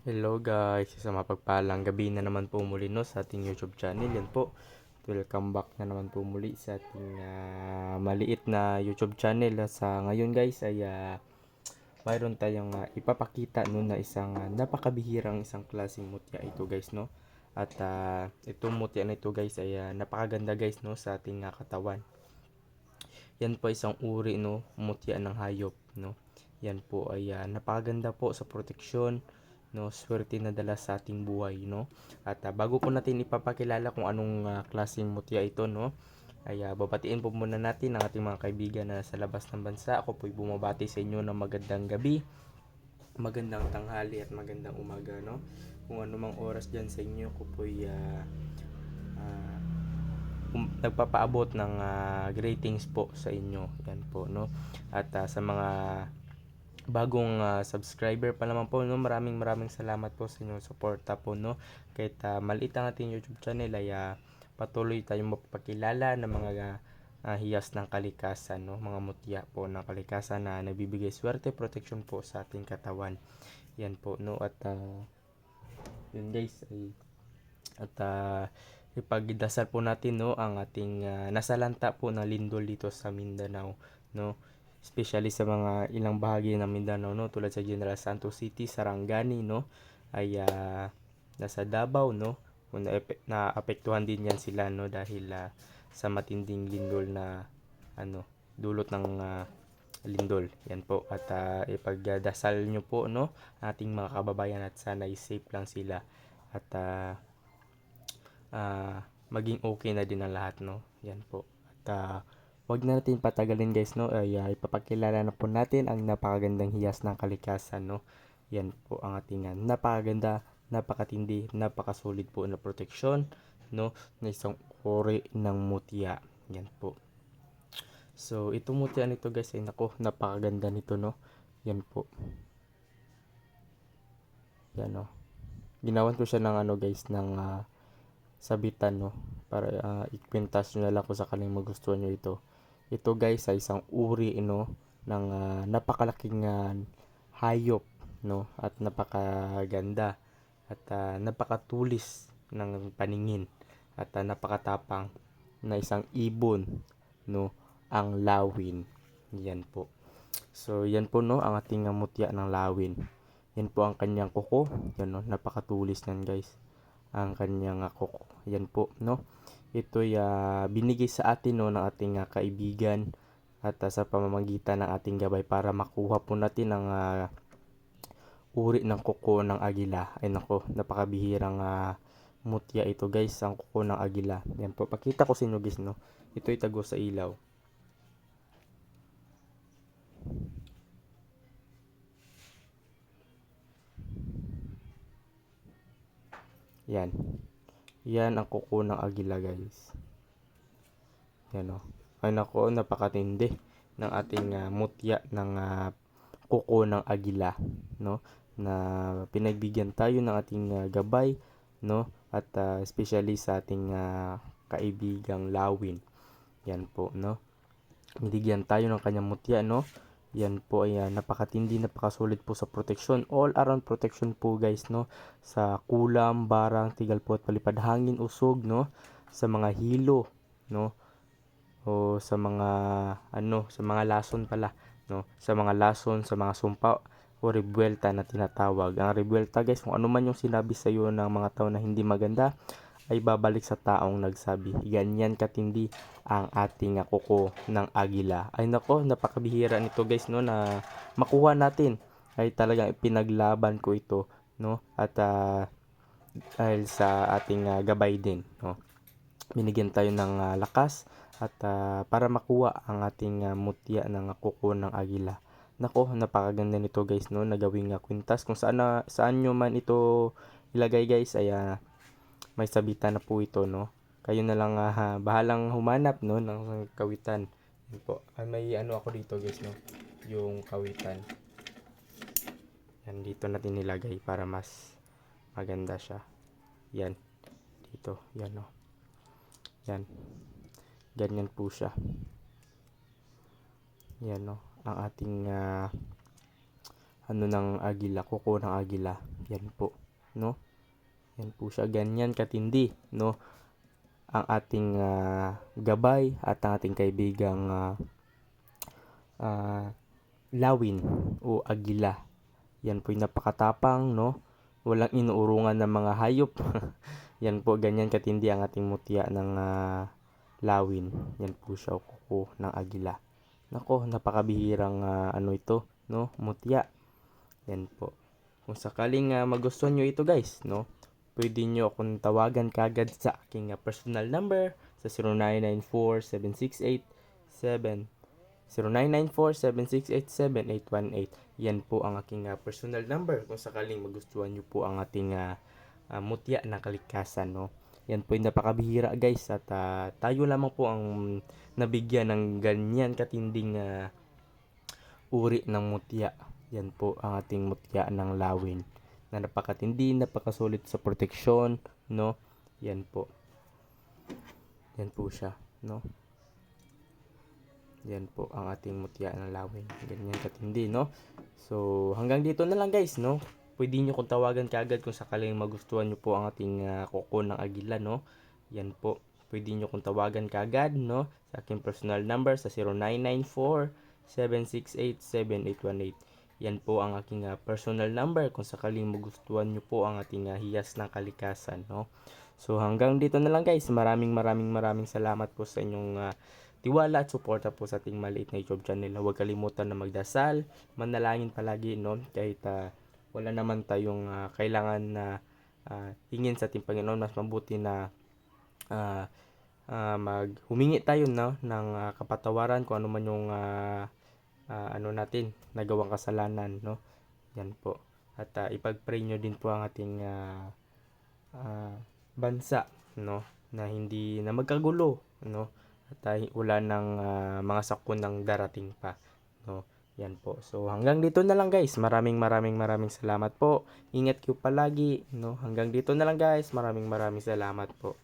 Hello guys, isang mapagpalang gabi na naman po muli no, sa ating YouTube channel. Yan po, welcome back na naman po muli sa ating maliit na YouTube channel. Sa ngayon guys ay mayroon tayong ipapakita no, na isang napakabihirang isang klaseng mutya ito guys no. At itong mutya na ito guys ay napakaganda guys no, sa ating katawan. Yan po isang uri no, mutya ng hayop no. Yan po ay napakaganda po sa proteksyon no, swerte na dala sa ating buhay no. At bago po natin ipapakilala kung anong klaseng mutya ito no, ay babatiin po muna natin ang ating mga kaibigan na sa labas ng bansa. Ako po'y bumabati sa inyo ng magandang gabi, magandang tanghali at magandang umaga no. Kung anumang oras dyan sa inyo, ako po'y uh, nagpapaabot ng greetings po sa inyo. Yan po no. At sa mga bagong subscriber pa naman po no, maraming salamat po sa inyong suporta po no. Kahit maliit ang ating YouTube channel ay patuloy tayong mapapakilala ng mga hiyas ng kalikasan no, mga mutya po ng kalikasan na nagbibigay swerte, protection po sa ating katawan. Yan po no. At yun guys ay at ipagdasal po natin no ang ating nasalanta po na lindol dito sa Mindanao no, especially sa mga ilang bahagi ng Mindanao no, tulad sa General Santos City, Sarangani no, ay nasa Davao no, naapektuhan din yan sila no dahil sa matinding lindol na dulot ng lindol. Yan po. At ipagdasal nyo po no ating mga kababayan at sana safe lang sila at maging okay na din ang lahat no. Yan po. At wag na natin patagalin guys no, ay ipapakilala na po natin ang napakagandang hiyas ng kalikasan no. Yan po ang ating napakaganda, napakatindi, napakasulit po na proteksyon no, na isang uri ng mutya. Yan po. So itong mutya nito guys ay nako, napakaganda nito no. Yan po. Yan no. Ginawan ko siya ng guys ng sabitan no, para ikwintas nyo na lang kung sakaling magustuhan nyo ito. Ito guys ay isang uri no ng napakalaking hayop no, at napakaganda at napakatulis ng paningin at napakatapang na isang ibon no, ang lawin. Yan po. So yan po no ang ating mutya ng lawin. Yan po ang kanyang kuko. Yan no, napakatulis nan guys ang kanyang kuko. Yan po no. Ito ay binigay sa atin no ng ating kaibigan at sa pamamagitan ng ating gabay para makuha po natin ang uri ng kuko ng agila. Ay nako, napakabihirang mutya ito guys, ang kuko ng agila. Yan po, pakita ko sa inyo guys no. Ito ay tago sa ilaw. Yan. Yan ang kuko ng agila guys. Yan o. Ay nako, napakatindi ng ating mutya ng kuko ng agila no, na pinagbigyan tayo ng ating gabay no, at especially sa ating kaibigang lawin. Yan po no. Binigyan tayo ng kanyang mutya no. Yan po ay napakatindi, napakasulit po sa proteksyon. All around protection po guys no. Sa kulam, barang, tigal po at palipad hangin, usog no. Sa mga hilo no. O sa mga sa mga lason pala no. Sa mga lason, sa mga sumpa o rebuelta na tinatawag. Ang rebuelta guys, kung ano man yung sinabi sa iyo ng mga tao na hindi maganda, ay babalik sa taong nagsabi. Ganyan katindi ang ating kuko ng agila. Ay nako, napakabihira nito guys no, na makuha natin. Ay talagang pinaglaban ko ito no, at dahil sa ating gabay din no. Binigyan tayo ng lakas at para makuha ang ating mutya ng kuko ng agila. Nako, napakaganda nito guys no, na gawing kwintas. Kung saan nyo man ito ilagay guys ay may sabitan na po ito no. Kayo na lang bahalang humanap no ng kawitan. Yan po. May ako dito guys no, yung kawitan. Yan dito natin nilagay para mas maganda siya. Yan. Dito. Yan no. Yan. Ganyan po siya. Yan no. Ang ating ano ng agila, kuko ng agila. Yan po, no? Yan po siya, ganyan katindi, no? Ang ating gabay at ang ating kaibigang lawin o agila. Yan po yung napakatapang, no? Walang inuurungan ng mga hayop. Yan po, ganyan katindi ang ating mutya ng lawin. Yan po siya, kuko ng agila. Nako, napakabihirang ano ito, no? Mutya. Yan po. Kung sakaling magustuhan nyo ito guys, no? Pwede nyo akong tawagan kagad sa aking personal number sa 0994-768-7818. Yan po ang aking personal number kung sakaling magustuhan nyo po ang ating mutya na kalikasan, no? Yan po yung napakabihira guys, at tayo lamang po ang nabigyan ng ganyan katinding uri ng mutya. Yan po ang ating mutya ng lawin na napakatindi, napakasulit sa proteksyon, no? Yan po. Yan po siya, no? Yan po ang ating mutya ng lawin. Ganyan katindi, no? So, hanggang dito na lang guys, no? Pwede nyo kung tawagan kaagad kung sakaling magustuhan nyo po ang ating kuko ng agila, no? Yan po. Pwede nyo kung tawagan kaagad, no? Sa aking personal number sa 0994-768-7818. Yan po ang aking personal number kung sakaling magustuhan nyo po ang ating hiyas ng kalikasan, no? So hanggang dito na lang guys. Maraming salamat po sa inyong tiwala at suporta po sa ating maliit na YouTube channel. Huwag kalimutan na magdasal, manalangin palagi, no? Kahit wala naman tayong kailangan na hingin sa ating Panginoon, mas mabuti na humingi tayo, no, ng kapatawaran kung ano man yung ano natin nagawang kasalanan, no? Yan po. At ipag-pray nyo din po ang ating bansa, no, na hindi na magkagulo, no, at wala ng mga sakunang darating pa, no? Yan po. So hanggang dito na lang guys. Maraming salamat po. Ingat kayo palagi, no? Hanggang dito na lang guys. Maraming salamat po.